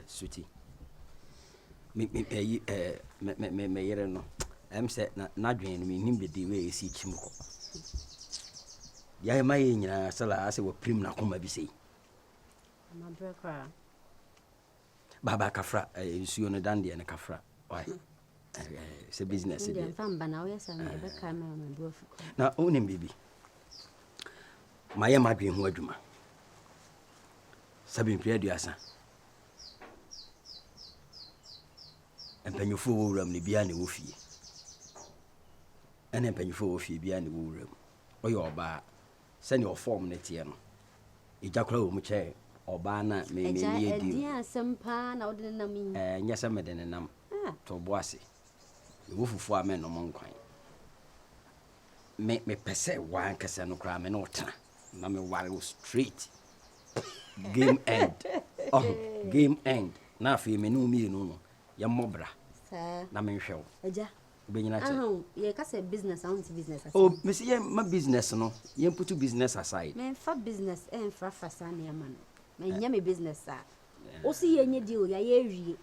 suti me yere no say na dwen me nim de we esi chimko ya ma ye nyina sala ase wo prim na koma bi sei ma brekra baba kafra nsuo no dan de ne kafra why it's a business dey fam bana we say me be ka me do afu na onim bibi ma ye ma dwen ho adwuma sabi mpia duasa empanyufo wo wuram ne bia ne wo fie ene empanyufo wo fie bia ne wo wuram oye oba se ne o form ne tie no ijakura wo mu che oba na me edi edi asempa na wode nam yi nyese me de ne nam to boase wo fufu a me no mo nkwan me pese wan kese no kra me no tena na me ware wo straight game end game end na afi me no mi no ya mobra na me hwew eja benyina che ye ka say business and business aside oh me say my business no ye put business aside me fa business en fra fasa na ya man me nya me business a o si ye nye deal ya ye wie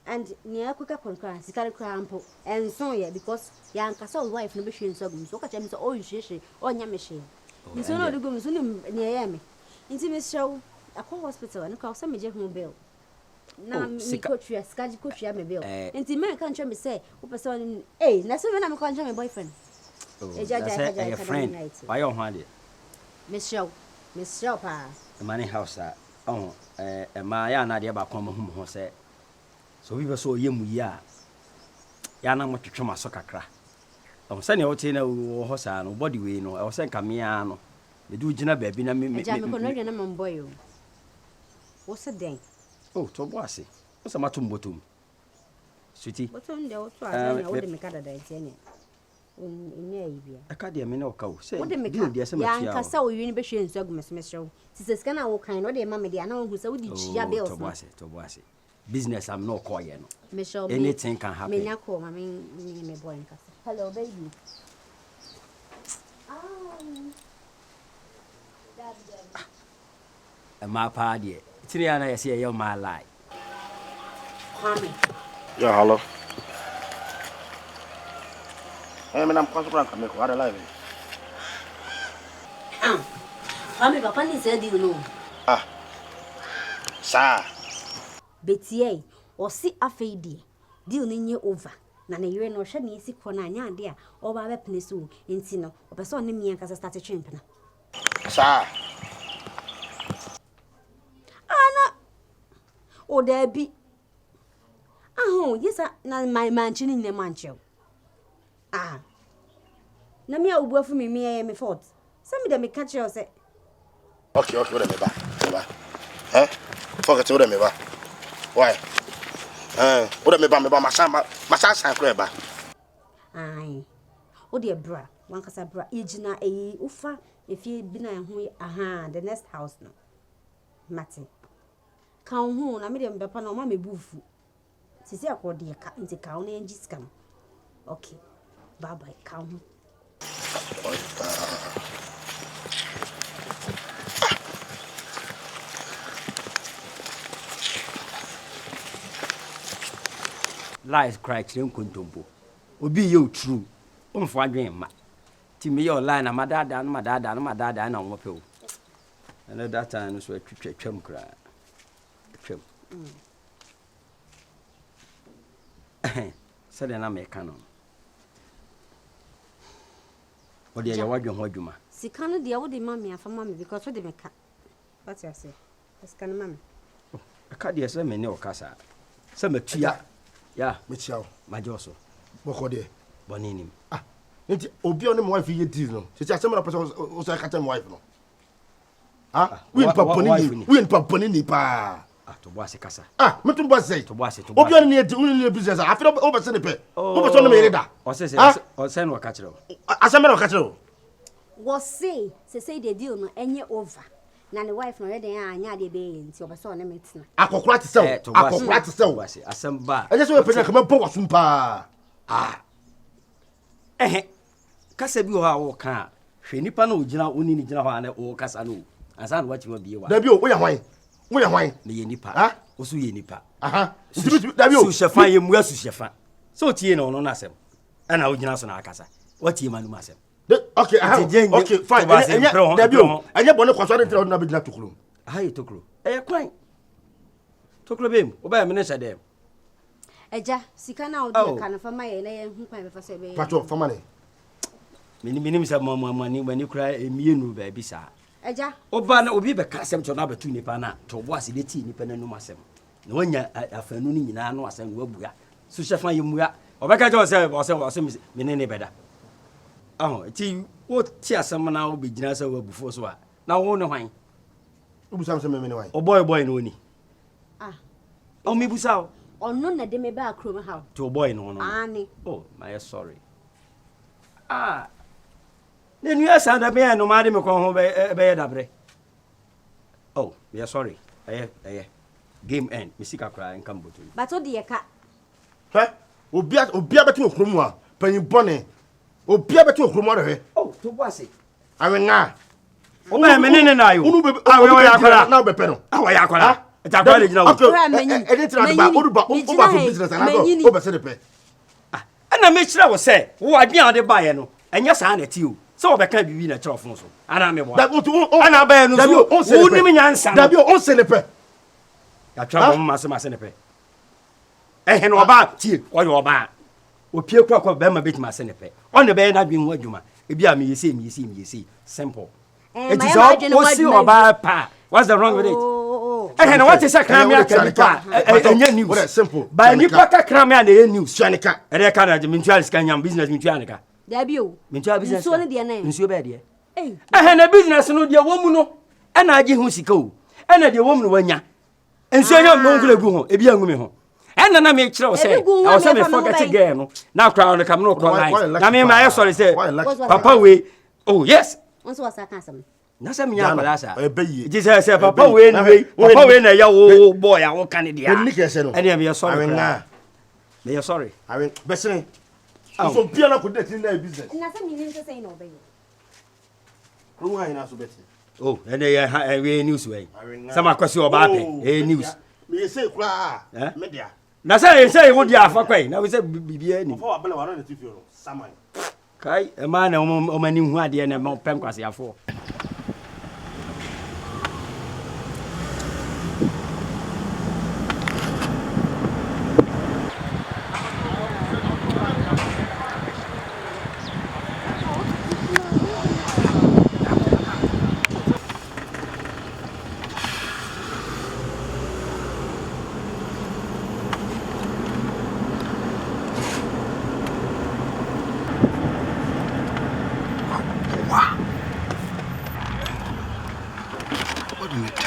and nya akuka konkran sikare krampo enso ye because ya nkasa wife no be hwe nso agum so ka che me say o nhwehwe o nya me hwe nso no de gum so ni ye me nti me show akọ hospital and ka say me je hu bill na mi coach ya skaji coach ya me bill nti me kan twa me say wo person na so me na me kan twa me boyfriend a friend why you want it Miss Show pa the money house ma ya na de ba kon mo ho say so we be so yemu ya ya na mo twetwe maso kakra say ne o te na wo ho sa no body we no o say kamia no me du gina ba bi na me ja me ko no na man boy o wo se den oh to boase wo se matum botum suti botum de wo to azanya wo de me kada da etiene onye ibia aka de me na o ka o say deal de se matia ya nkasa wo yini be hwe nsu agumesmesrew sise sika na wo kan no de ma me de ana wo hu se wo di chia bills to boase business I'm not call you no anything can happen me nya call ma me boy nkasa hello baby my party tiri na yesi e my lie Kwame yeah hello me nam kwa sukran kame ko ada live Kwame papa ni say di no sa betie o si afeidi deal ni nye over na ne yere no hwe na isi ko na anya ade a o ba be pene so enti no o pese on me yanka start twempena sa ana o da bi yesa na my manchi ni ne manchi na me obu afu me me fault say me da me catch you say okay what am me ba forget what am me ba why what am me ba masa san kro ba ai o de bra wan kasa bra ejina ufa efie bi na ho the next house no mate kan hu na me de mbepa na o ma me bufu sisi akode ka nti ka na enji scam okay bye bye kan hu lies cry chem kontompo obi ye true omfo adwen ma ti me ye online na madada na wo pe o and that time so twetwam kra twem sade na me kanu odi ya wadwen ho adwuma sika no de wo de mama afama me because wo de me ka what you say sika no mama aka de se me ne okasa se matua ya mechiao majoso boko de boninim nti obi on my wife ye deal no se asem na person o so ka tell my wife no we in paponi ni pa to boase kasa metum boase to boase obi on ne uni business afi o be se ne pe o be so no me reda o se no ka kire asem na ka kire wo say the deal no enye over na ne wife no reden anya de be nti o be so na metina akokora te se asem ba e je so we penya kama po wasum pa kasa bi ho a wo ka hwe nipa na ogina oni ni gina ho ana o kasa no asa na wachi wa biye wa da bi o wo ya hwan na ye nipa osu ye nipa Dabio su shefa ye mu asu shefa so tie no no nasem ana ogina so na akasa watie manu masem okay okay fine Dabio anya bone kwaso de tira na begina tokuro ayi tokuro kwan tokuro bem oba me ne shadem eja sika na odi ka na fama ye na ye hu kwan be fa so be pato fama ne minim sa mani kura emienu ba bi sa eja oba na obi be ka asem to na betu nipa na to bo ase de ti nipa na num asem na wanya afanu ni nyina no asem wabua so shefa yemua obeka je ose menene beda ti wo ti asem na wo begina sa wabufo so a na wo ne hwan ubusam se memene hwan o boy no ni o mi busa o ono na de me ba akrom ha to boy no ani oh my sorry ne nuya sa da be no ma de me ko ho be dabre oh we are sorry game end misika kra en kan botu but o de ka obia betu okromu a panyin bone obia betu okromu re oh to boase awenga o ma menene na yo unu be awe yakora na be pe no awe yakora ta kwa le gina wo e tira ba oduba oba for business na go oba se de pe ana me kira wo se wo adwen ade ba ye no enya sa na ti o se wo be kan bibi na kira ofun so ana me bo ana ba ye no so wo ni me nyansa dabi on se ne pe ya twa bo ma se ne pe he no oba tie o yo oba o pie kwa be ma betima se ne pe o ne be na dwen ho adwuma e bia me yesi simple it is all o si oba pa what's the wrong with it no what is a crime ya nipa enya news what simple ba nipa ka crime ya na news chanika e ka na mutual scan business mutual nika dabi o mutual business nsuo ne de na nsuo be de na business no de wo mu no e na age hu sika o e na de wo mu no wanya nsuo nya mo nkule gu ho e bia ngumi ho e na me kire wo se o se me forget girl no na crowd no come no call line na me ma sorry say papa we oh yes once was aka asem na se me nya kwala sa e bayi ji say papa we ni papa we na ya wo boy ya wo kan dia ni kese no e na me sorry awenga me sorry awen besene so bia na ko de tin na business na se mi ni se say no be kru ha ina so beti oh and we news we sama kwasi oba pe news me say kra media na say wo dia afa kwai na we say bibia ni fo abele waro na tv no saman kai e ma na o mani hu ade na mo pem kwasi afo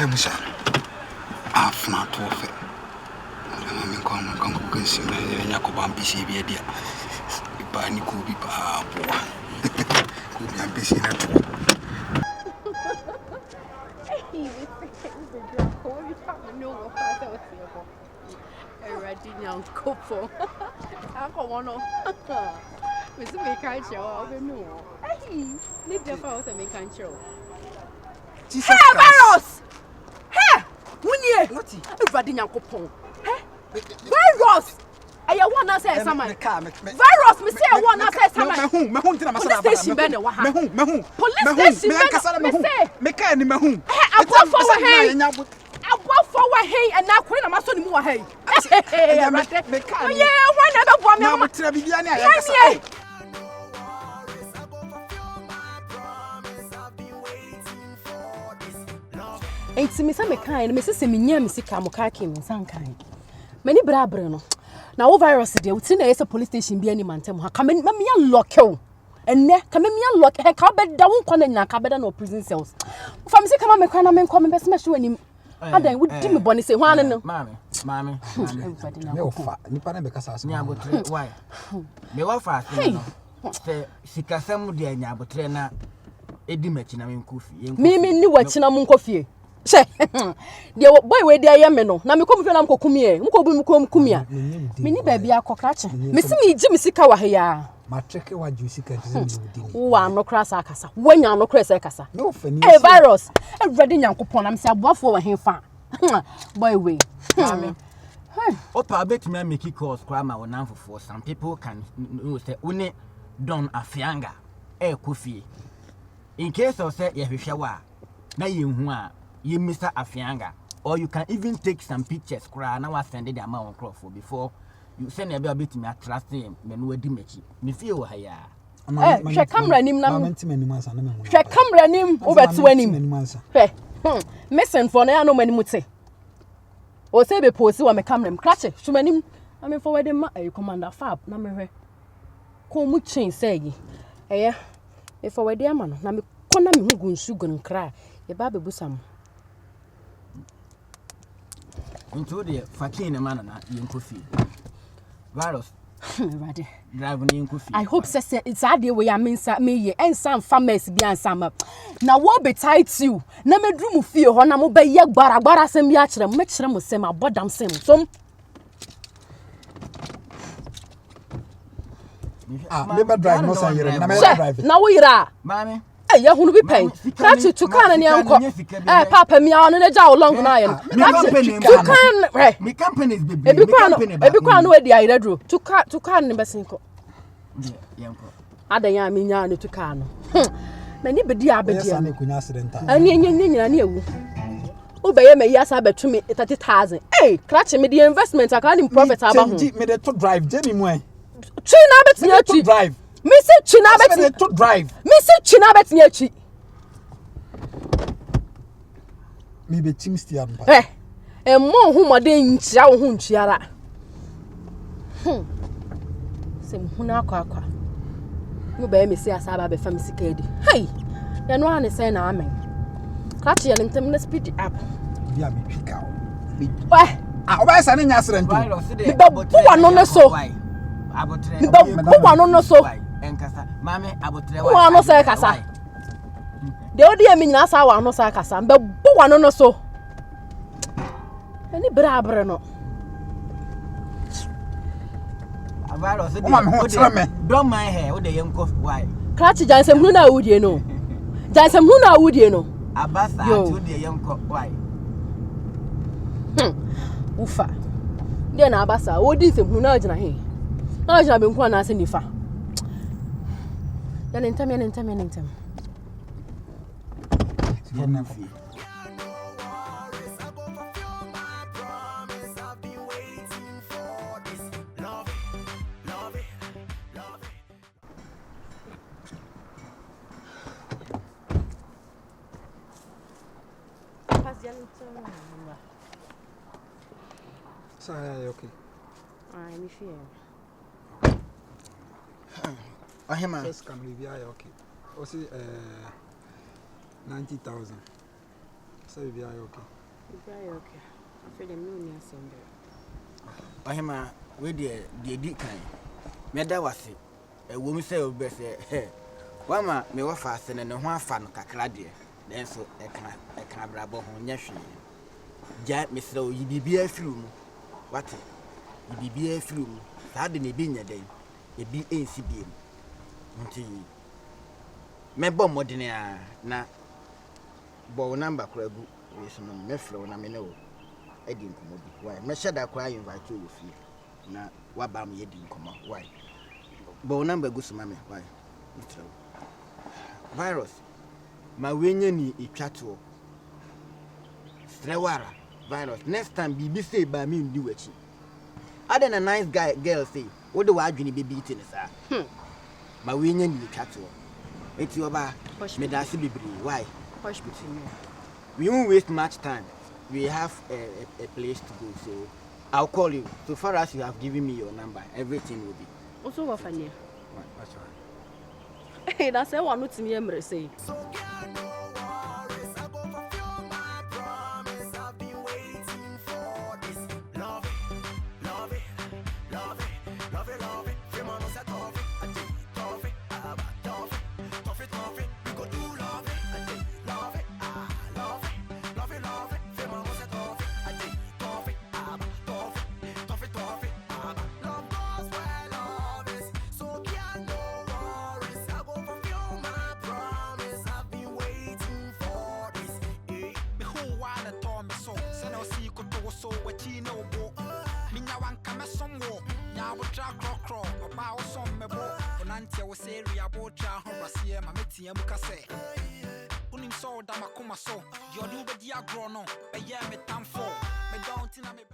Temsa afna tofe ana min ko man kan ko sin na nya ko bambisi bi dia ba ni ko bi ba bo ko bi ambisi na to Hey, virus! Hey! Munye! Everybody nyankopon. Hey! Virus! Aya one say someone. Virus, me say one say someone. Me hu ntina masala Police station be ne wa ha. Me hu. Police station be ne. Me ka ni me hu. Hey, abofo wa hey. Abofo wa hey and na kwena maso ni mu wa hey. Hey, me ka ni. Yeah, why na be bo me. Na mo tira bibia ni aya kasa. Enti me say me kan me say me nya me sika mo ka ke me san kan. Mani brabre no. Na wo virus de wo ti na yesa police station bi ani mantem ha ka me ya lock o. Enne ka me ya lock he ka be da wo nkwa na nya ka be da no prison cells. Fa me say kama me kwan na me nkwa me be smash wani. Adan wo di me boni say hwan no. Mami. Me ofa nipa na be kasa asem. Nya abotre why? Me ofa no. Fe sikasam de nya abotre na edi machi na me nkofi. Me ni wachi na mo nkofie. She de boy we dey me no na me kom fe na mkokumie mkobu mkumia me ni ba bia akokrache me si me gi me sika wa he ya Matreke wa ju sika tizim di wa no krasa akasa wanya no krasa akasa no fani virus everybody nyankopon na me si aboafo wa he fa Boy way. Opa bet me make calls grandma or now for some people can say une don afianga kofi. In case of say ye hwehwa na ye hu a ye Mr. Afianga, or you can even take some pictures cry now send the amount crop for before you send a bit me trust him me no edi mechi me feel haya. Hwɛ camera nim na hwɛ camera nim obetu anim hwɛ mesen for na ya no mani mute o say be post wa me camera crash shumanim na me forward ma commander fab na me hwɛ ko mu chain say yi eh me forward ama no na me kona me hu gunsu gun kra ye ba be busam into the fakin na man na yen kofi virus ready drive ni kofi. I hope say it's a day we am inside me ye ensam farmers bi ansam na wo be tight you na medru mu fie ho na mo be ye gbara sem bi a kire mo kire mo sem abodam sem so never drive no say yere na me drive na wo yira Mami eh ya hunu bi pen catch to kan na enko papa mi a no na ja long na ye to kan me companies be ebi kwa no edi ayira dro to kan ne besin ko yenko adan ya mi nya no to kan no na ni bedi abedi ya na kunya accident ani nyina na ewu o be ye me yasa betumi 30,000 clutch me the investment aka ni profit aba ho me dey to drive jeni mu china betnya chi drive me se china betnya to drive me se china betnya chi me be team steer mpa mo hu moden nchia wo hu nchiara se mu na akwa mo be me se asa aba be fam sika edi hey ya no ane say na amen clutch ya ntem na speed up bia me twika o ba sa na nya accident me ba wa no no so abotre me ba wa no no so enkasa mami abotre wa no say kasa de odi emi nyina sa wa no say kasa me ba wa no no so ani brabre no virus de don't mind her o de yenko why clutch jansem hu na awudie no jansem hu na awudie no abasa ati o de yenko why ufa de na abasa odi nsem hu na agina he na agina be nko na ase nifa ya nentem Say okay. Ai me fie. Ahema Just come live here okay. O see 90,000. Say we are okay. We are okay. I feel them no near send. Ahema we de di kan me da wase wo mi say obe say wama me wo fa ase ne ho afa no kakra de denso eka brabo ho nya hwe ja me say o yibibi afiru mu wate yibibi afiru mu sa de ne bi nya den ebi ensi bi mu nti me bɔ modene a na bɔ number kuragu we so no me frɛ na me ne wo edi nkomo bi why me hyɛ da kwa invite wo fie na waba me yedi nkomo why bɔ number gu so ma me why ntrɛ virus ma wenye ni etwato strewara virus next time bibi say ba me ndi wachi ada na nice guy girl say wo de wa adwene be beat ni sa ma wenye ni etwato eti oba me da se bibiri why Push between you. we won't waste much time. We have a place to go, so I'll call you. So far as you have given me your number, everything will be. Also what funny. That's right. Hey, that's what one to me emre say. abotra krokro oba wo som mebo onantia wo se area abotra horasie ma metia mu kase unim so da makoma so di odu be dia agro no eye me tamfo me don't na me